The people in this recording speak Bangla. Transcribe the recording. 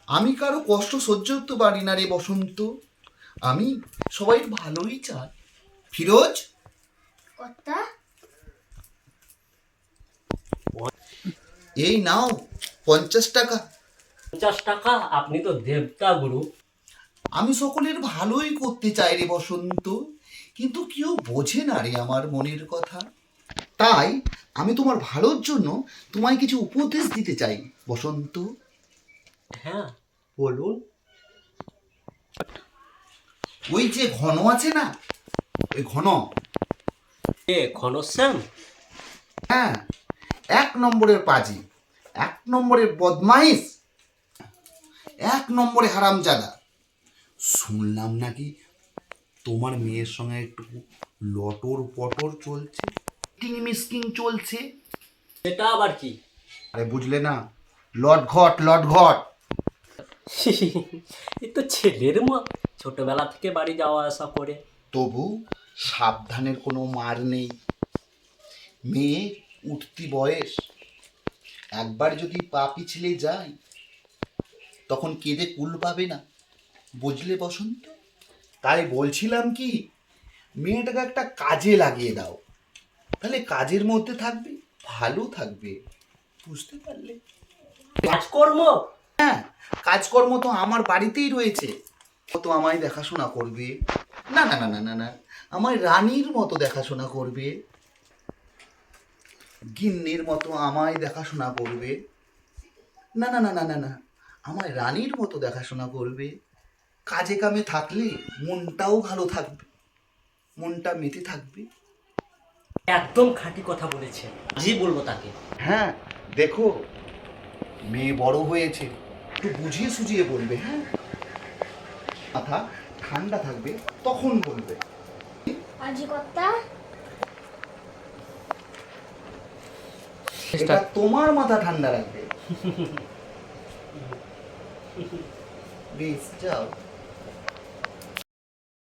আমি কারো কষ্ট সহ্য করতে পারি না রে বসন্ত। আমি সবাই ভালোই চাই। ফিরোজ, কর্তা, এই নাও 50 টাকা। 50 টাকা? আপনি তো দেবতা গুরু। আমি সকলের ভালোই করতে চাই রে বসন্ত, কিন্তু কেউ বোঝে না রে আমার মনের কথা। তাই আমি তোমার ভালোর জন্য তোমায় কিছু উপদেশ দিতে চাই বসন্ত। হ্যাঁ, বলুন। ওই যে ঘন আছে না, ওই ঘন, এ ঘনশ্যাম? হ্যাঁ, 1 নম্বরের পাজি, 1 নম্বরের বদমাইশ, 1 নম্বরে হারামজাদা। শুনলাম নাকি তোমার মেয়ের সঙ্গে একটু লটর পটর চলছে, মিসকিং চলছে। সেটা আবার কি? আরে বুঝলে না, লটঘট লটঘট। এই তো ছেলের মা, ছোটবেলা থেকে বাড়ি যাওয়া আসা করে। তবু সাবধানের কোনো মার নেই। মেয়ের উঠতি বয়স, একবার যদি পা পিছলে যায় তখন কেঁদে কুল পাবে না, বুঝলে বসন্ত? তাই বলছিলাম কি, মেয়েটাকে একটা কাজে লাগিয়ে দাও, তাহলে কাজের মধ্যে থাকবে, ভালো থাকবে, বুঝতে পারলে? কাজকর্ম? হ্যাঁ, কাজকর্ম তো আমার বাড়িতেই রয়েছে। ও তো আমায় দেখাশোনা করবে। না না না না না না, আমায় রানীর মতো দেখাশোনা করবে, গিন্নির মতো আমায় দেখাশোনা করবে। না না না না না না, আমায় রানীর মতো দেখাশোনা করবে। কাজে কামে থাকলে মনটাও ভালো থাকবে, মনটা মেতে থাকবে। একদম খাঁটি কথা বলেছেন, জি বলবো তাকে। হ্যাঁ, দেখো মেয়ে বড় হয়েছে, একটু বুঝিয়ে সুঝিয়ে বলবে। হ্যাঁ, মাথা ঠান্ডা থাকবে, তখন বলবে। আজি কর্তা। এটা তোমার মাথা ঠান্ডা রাখবে। বেশ, যাও।